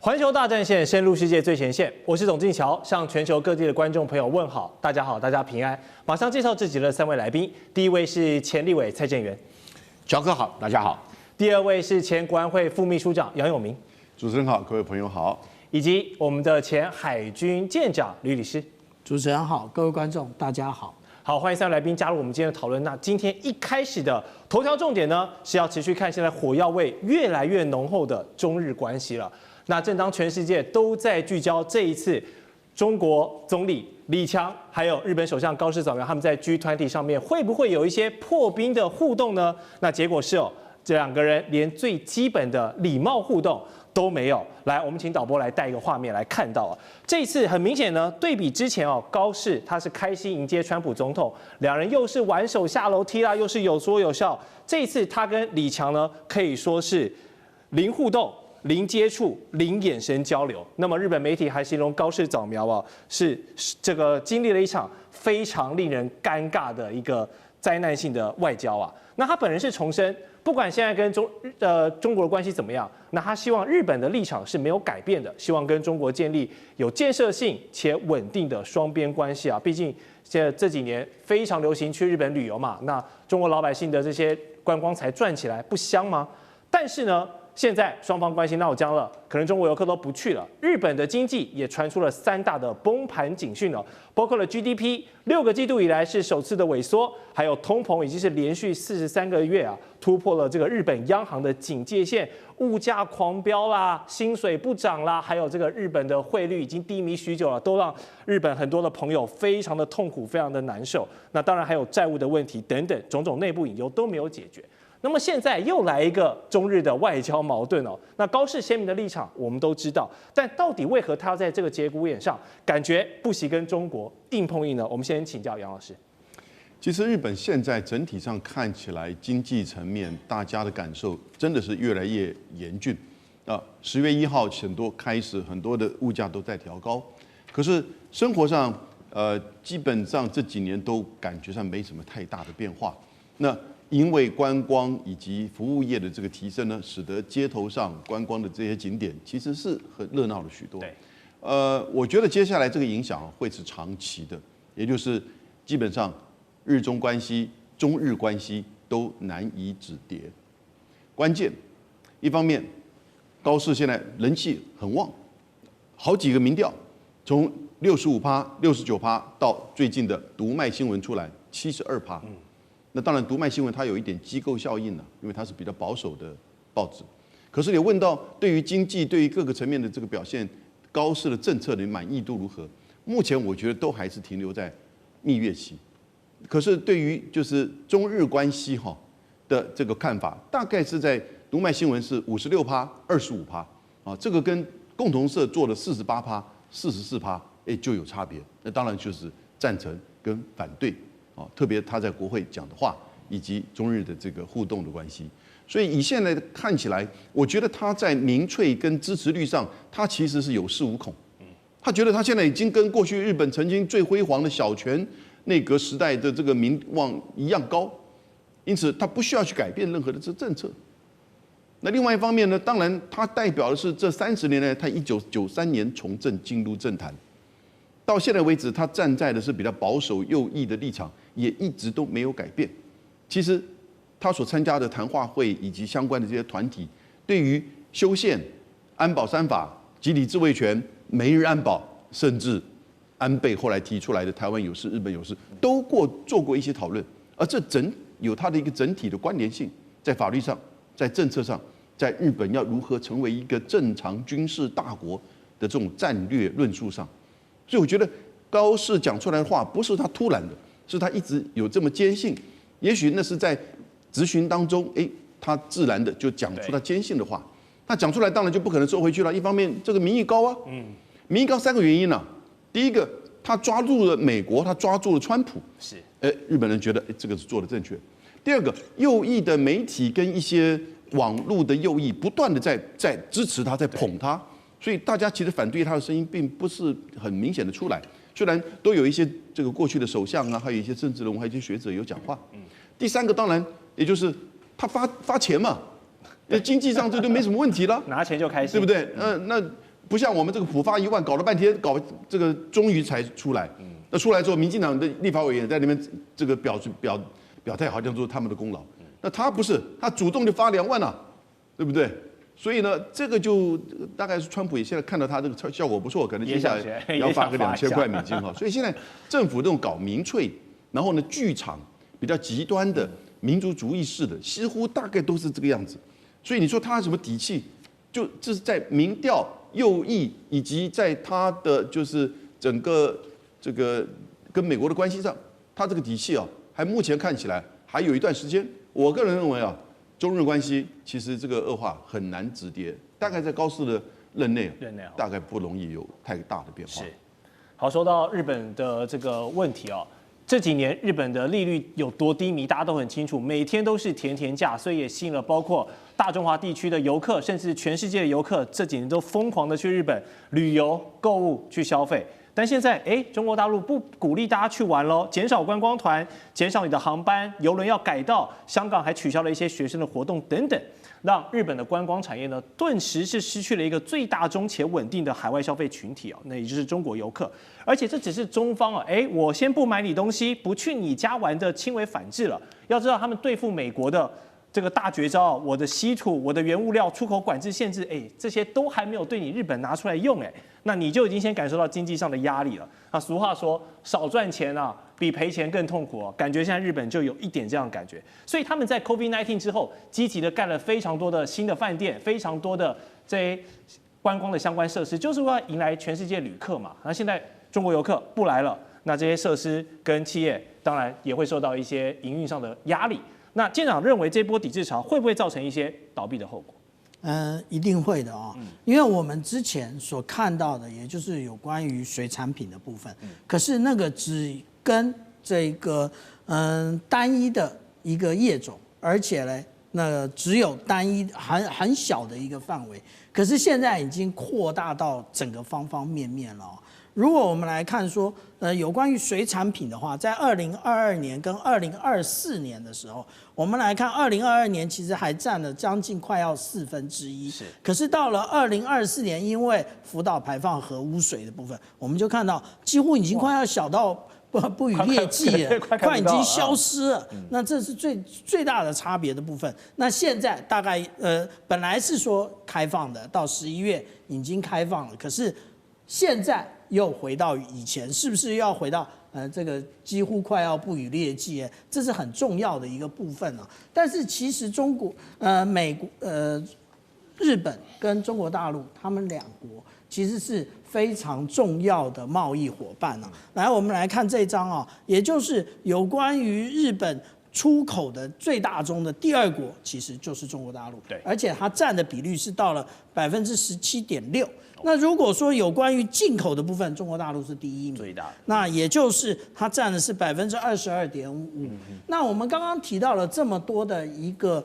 环球大战线，深入世界最前线。我是董进桥，向全球各地的观众朋友问好，大家好，大家平安。马上介绍这集的3位来宾，第一位是前立委蔡正元，乔哥好，大家好。第二位是前国安会副秘书长杨永明，主持人好，各位朋友好，以及我们的前海军舰长吕律师。主持人好，各位观众大家好。好，欢迎3位来宾加入我们今天的讨论。那今天一开始的头条重点呢，是要持续看现在火药味越来越浓厚的中日关系了。那正当全世界都在聚焦这一次中国总理李强还有日本首相高市早苗他们在 G20 上面会不会有一些破冰的互动呢？那结果是这2个人连最基本的礼貌互动都没有。来，我们请导播来带一个画面来看到这一次很明显呢，对比之前高市他是开心迎接川普总统，两人又是挽手下楼梯啦，又是有说有笑。这一次他跟李强呢可以说是零互动、零接触、零眼神交流。那么日本媒体还形容高市早苗是这个经历了一场非常令人尴尬的一个灾难性的外交那他本人是重申，不管现在跟中国的关系怎么样，那他希望日本的立场是没有改变的，希望跟中国建立有建设性且稳定的双边关系毕竟这几年非常流行去日本旅游嘛，那中国老百姓的这些观光才赚起来，不香吗？但是呢，现在双方关系闹僵了，可能中国游客都不去了。日本的经济也传出了3大的崩盘警讯包括了 GDP 6个季度以来是首次的萎缩，还有通膨已经是连续43个月突破了这个日本央行的警戒线，物价狂飙啦，薪水不涨啦，还有这个日本的汇率已经低迷许久了，都让日本很多的朋友非常的痛苦，非常的难受。那当然还有债务的问题等等，种种内部隐忧都没有解决。那么现在又来一个中日的外交矛盾那高市鲜明的立场我们都知道，但到底为何他要在这个节骨眼上感觉不惜跟中国硬碰硬呢？我们先请教杨老师。其实日本现在整体上看起来，经济层面大家的感受真的是越来越严峻10月1号开始很多的物价都在调高，可是生活上基本上这几年都感觉上没什么太大的变化。那因为观光以及服务业的这个提升呢，使得街头上观光的这些景点其实是很热闹了许多。我觉得接下来这个影响会是长期的，也就是基本上日中关系、中日关系都难以止跌。关键一方面，高市现在人气很旺，好几个民调从65%、69%到最近的读卖新闻出来72%。那当然，读卖新闻它有一点机构效应因为它是比较保守的报纸。可是你问到对于经济、对于各个层面的这个表现，高市的政策的满意度如何？目前我觉得都还是停留在蜜月期。可是对于就是中日关系的这个看法，大概是在读卖新闻是56%、25%这个跟共同社做的48%、44%就有差别。那当然就是赞成跟反对。特别他在国会讲的话，以及中日的这个互动的关系，所以以现在看起来，我觉得他在民粹跟支持率上，他其实是有恃无恐。他觉得他现在已经跟过去日本曾经最辉煌的小泉内阁时代的这个民望一样高，因此他不需要去改变任何的这政策。那另外一方面呢，当然他代表的是这30年来，他1993年从政进入政坛。到现在为止，他站在的是比较保守右翼的立场，也一直都没有改变。其实，他所参加的谈话会以及相关的这些团体，对于修宪、安保3法、集体自卫权、美日安保，甚至安倍后来提出来的台湾有事、日本有事，都做过一些讨论。而这有它的一个整体的关联性，在法律上、在政策上，在日本要如何成为一个正常军事大国的这种战略论述上。所以我觉得高市讲出来的话不是他突然的，是他一直有这么坚信。也许那是在质询当中，他自然的就讲出他坚信的话。他讲出来当然就不可能收回去了。一方面这个民意高民意高3个原因第一个，他抓住了美国，他抓住了川普，是日本人觉得这个是做的正确。第二个，右翼的媒体跟一些网络的右翼不断的在支持他，在捧他。所以大家其实反对他的声音并不是很明显的出来，虽然都有一些这个过去的首相还有一些政治人物，还有一些学者有讲话。第3个当然也就是他发钱嘛，经济上这就没什么问题了，拿钱就开心，对不对？那不像我们这个普发1万搞了半天，搞这个终于才出来。那出来之后，民进党的立法委员在那边这个表态，好像说他们的功劳。那他不是，他主动就发2万啊，对不对？所以呢，这个就大概是川普也现在看到他这个效果不错，可能接下来要发个2000块美金哈。所以现在政府这种搞民粹，然后呢剧场比较极端的民族主义式的，几乎大概都是这个样子。所以你说他什么底气？就这是在民调、右翼以及在他的就是整个这个跟美国的关系上，他这个底气啊，还目前看起来还有一段时间。我个人认为啊，中日关系其实这个恶化很难止跌，大概在高市的任内大概不容易有太大的变化。是，好，说到日本的这个问题哦。这几年日本的利率有多低迷，大家都很清楚，每天都是甜甜价，所以也吸引了包括大中华地区的游客，甚至全世界的游客，这几年都疯狂的去日本旅游、购物、去消费。但现在，中国大陆不鼓励大家去玩喽，减少观光团，减少你的航班，邮轮要改道，香港还取消了一些学生的活动等等，让日本的观光产业呢，顿时是失去了一个最大宗且稳定的海外消费群体那也就是中国游客。而且这只是中方我先不买你东西，不去你家玩的轻微反制了。要知道他们对付美国的这个大绝招，我的稀土、我的原物料出口管制限制，这些都还没有对你日本拿出来用，那你就已经先感受到经济上的压力了。那俗话说，少赚钱啊，比赔钱更痛苦感觉现在日本就有一点这样的感觉。所以他们在 COVID-19 之后，积极的盖了非常多的新的饭店，非常多的这些观光的相关设施，就是为了迎来全世界旅客嘛。那现在中国游客不来了，那这些设施跟企业当然也会受到一些营运上的压力。那舰长认为这波抵制潮会不会造成一些倒闭的后果？一定会的因为我们之前所看到的，也就是有关于水产品的部分，可是那个只跟这个单一的一个业种，而且呢，那只有单一很小的一个范围，可是现在已经扩大到整个方方面面了如果我们来看说，有关于水产品的话，在2022年跟2024年的时候，我们来看2022年其实还占了将近快要1/4，是。可是到了2024年，因为福岛排放核污水的部分，我们就看到几乎已经快要小到不予列计了，快已经消失了。那这是最大的差别的部分。那现在大概本来是说开放的，到11月已经开放了，可是现在又回到以前，是不是又要回到这个几乎快要不予列计？这是很重要的一个部分但是其实中国、美国、日本跟中国大陆，他们2国其实是非常重要的贸易伙伴来，我们来看这张也就是有关于日本出口的最大宗的第2国，其实就是中国大陆。对，而且它占的比率是到了17.6%。那如果说有关于进口的部分，中国大陆是第1名，最大的，那也就是它占的是22.55%。那我们刚刚提到了这么多的一个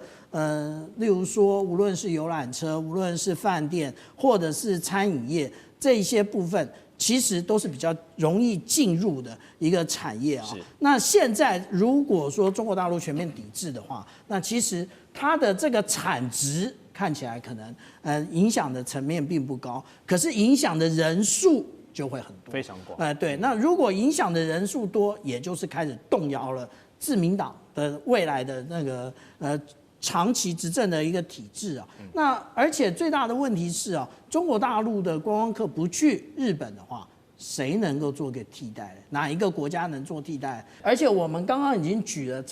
例如说，无论是游览车，无论是饭店，或者是餐饮业这些部分，其实都是比较容易进入的一个产业那现在如果说中国大陆全面抵制的话，那其实它的这个产值看起来可能影响的层面并不高，可是影响的人数就会很多，非常广。对，那如果影响的人数多，也就是开始动摇了自民党的未来的那个长期执政的一个体制那而且最大的问题是中国大陆的观光客不去日本的话，谁能够做个替代？哪一个国家能做替代？而且我们刚刚已经举了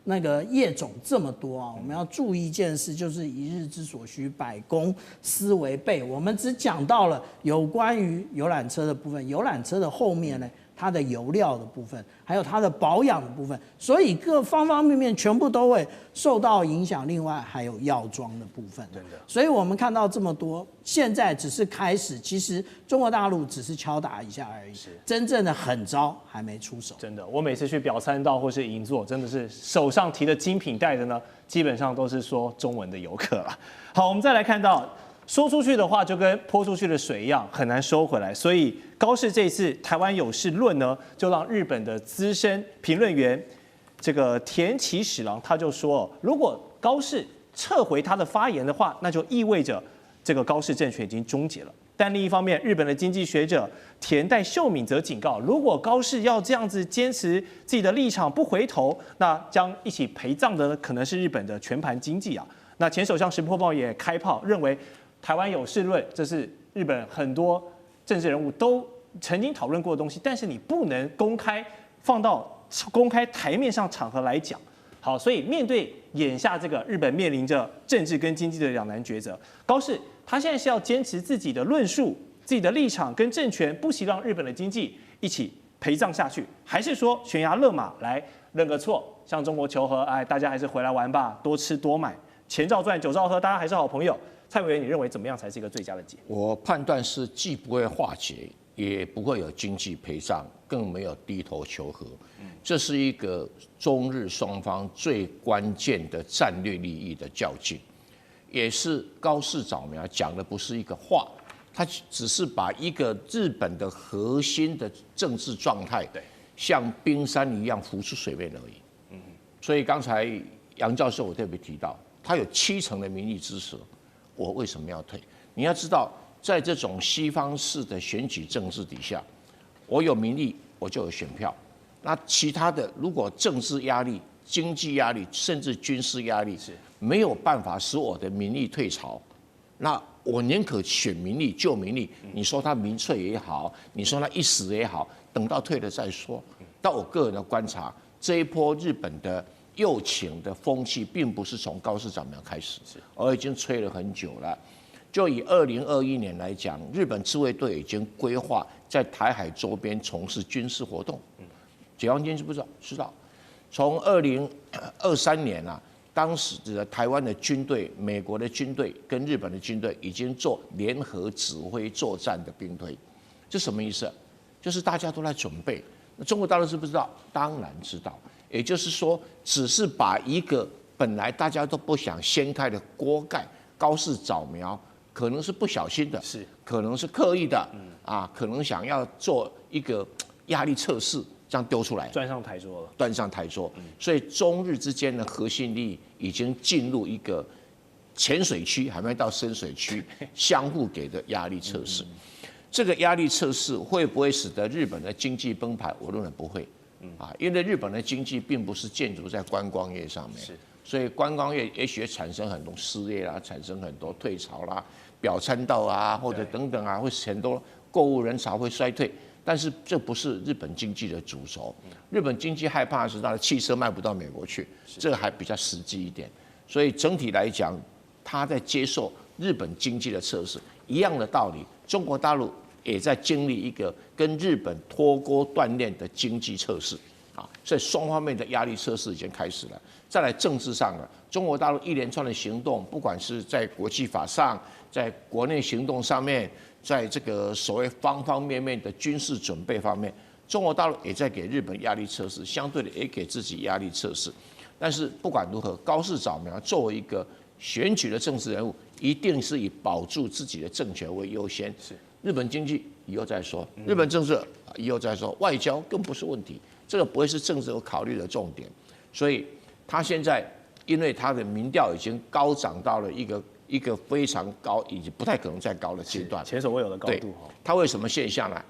那个业种这么多我们要注意一件事，就是一日之所需，百公司为备。我们只讲到了有关于游览车的部分，游览车的后面呢，它的油料的部分，还有它的保养的部分，所以各方方面面全部都会受到影响。另外还有药妆的部分，真的。所以我们看到这么多，现在只是开始，其实中国大陆只是敲打一下而已，真正的狠招还没出手。真的，我每次去表参道或是银座，真的是手上提的精品袋的呢，基本上都是说中文的游客了。好，我们再来看到。说出去的话就跟泼出去的水一样，很难收回来。所以高市这一次台湾有事论呢，就让日本的资深评论员这个田崎史郎他就说，如果高市撤回他的发言的话，那就意味着这个高市政权已经终结了。但另一方面，日本的经济学者田代秀敏则警告，如果高市要这样子坚持自己的立场不回头，那将一起陪葬的可能是日本的全盘经济啊。那前首相石破茂也开炮，认为台湾有事论，这是日本很多政治人物都曾经讨论过的东西，但是你不能公开放到公开台面上场合来讲。好，所以面对眼下这个日本面临着政治跟经济的两难抉择，高市他现在是要坚持自己的论述、自己的立场跟政权，不惜让日本的经济一起陪葬下去，还是说悬崖勒马来认个错，向中国求和？哎，大家还是回来玩吧，多吃多买，钱照赚，酒照喝，大家还是好朋友。蔡委员，你认为怎么样才是一个最佳的解？我判断是既不会化解，也不会有经济赔偿，更没有低头求和。这是一个中日双方最关键的战略利益的较劲，也是高市早苗讲的不是一个话，他只是把一个日本的核心的政治状态，像冰山一样浮出水面而已。所以刚才杨教授我特别提到，他有70%的民意支持，我为什么要退？你要知道，在这种西方式的选举政治底下，我有民意，我就有选票。那其他的，如果政治压力、经济压力，甚至军事压力没有办法使我的民意退潮，那我宁可选民力救民力。你说他民粹也好，你说他一时也好，等到退了再说。但我个人的观察，这一波日本的右倾的风气，并不是从高市早苗开始，而已经吹了很久了。就以2021年来讲，日本自卫队已经规划在台海周边从事军事活动。解放军知不知道？知道。从2023年啊，当时的台湾的军队、美国的军队跟日本的军队已经做联合指挥作战的兵推，这什么意思？就是大家都在准备。那中国大陆知不知道？当然知道。也就是说，只是把一个本来大家都不想掀开的锅盖，高市早苗可能是不小心的，可能是刻意的，可能想要做一个压力测试。这样丢出来，端上台桌了。端上台桌，所以中日之间的核心利益已经进入一个浅水区，还没到深水区，相互给的压力测试。这个压力测试会不会使得日本的经济崩盘？我认为不会，因为日本的经济并不是建筑在观光业上面，所以观光业也许产生很多失业啦，产生很多退潮啦，表参道啊，或者等等啊，会很多购物人潮会衰退。但是这不是日本经济的主轴，日本经济害怕的是它的汽车卖不到美国去，这个还比较实际一点。所以整体来讲，他在接受日本经济的测试，一样的道理，中国大陆也在经历一个跟日本脱钩锻炼的经济测试所以双方面的压力测试已经开始了。再来政治上了，中国大陆一连串的行动，不管是在国际法上，在国内行动上面，在这个所谓方方面面的军事准备方面，中国大陆也在给日本压力测试，相对的也给自己压力测试。但是不管如何，高市早苗作为一个选举的政治人物，一定是以保住自己的政权为优先。日本经济以后再说，日本政治以后再说，外交更不是问题，这个不会是政治有考虑的重点。所以他现在因为他的民调已经高涨到了一个非常高，以及不太可能再高的阶段，前所未有的高度。他为什么现象呢？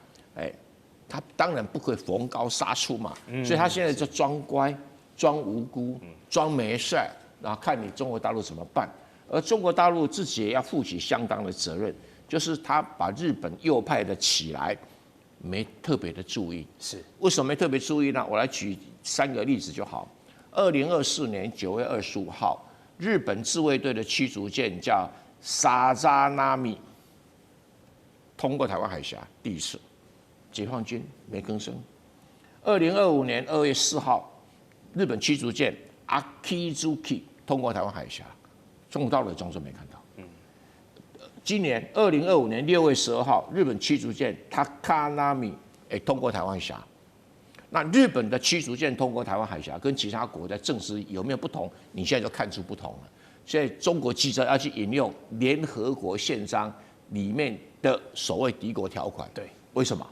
他当然不会逢高杀出嘛，所以他现在就装乖、装无辜、装没事，然后看你中国大陆怎么办。而中国大陆自己也要负起相当的责任，就是他把日本右派的起来没特别的注意。为什么没特别注意呢？我来举3个例子就好。2024年9月25号，日本自卫队的驱逐舰叫萨扎纳米通过台湾海峡第一次，解放军没吭声。2025年2月4号，日本驱逐舰 Akizuki 通过台湾海峡，中国大陆装作没看到。今年2025年6月12号，日本驱逐舰 Takanami 也通过台湾海峡。那日本的驱逐舰通过台湾海峡，跟其他国家政治有没有不同？你现在就看出不同了。所以中国急着要去引用联合国宪章里面的所谓敌国条款。为什么？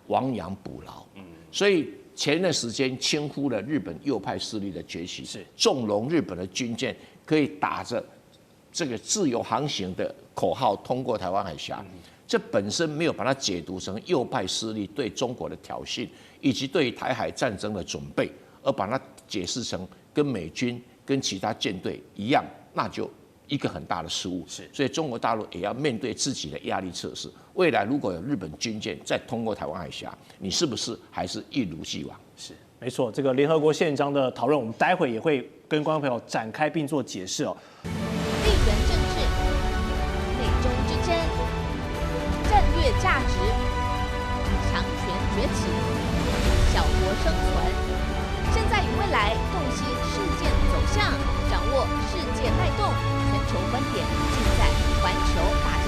亡羊补牢。所以前段时间轻忽了日本右派势力的崛起，纵容日本的军舰可以打着这个自由航行的口号通过台湾海峡，这本身没有把它解读成右派势力对中国的挑衅，以及对台海战争的准备，而把它解释成跟美军跟其他舰队一样，那就一个很大的失误。所以中国大陆也要面对自己的压力测试。未来如果有日本军舰再通过台湾海峡，你是不是还是一如既往？是，没错。这个联合国宪章的讨论，我们待会也会跟观众朋友展开并做解释哦。地缘政治、美中之争、战略价值、强权崛起、小国生存，现在与未来洞悉事件走向，掌握世界脉动，全球观点尽在环球大。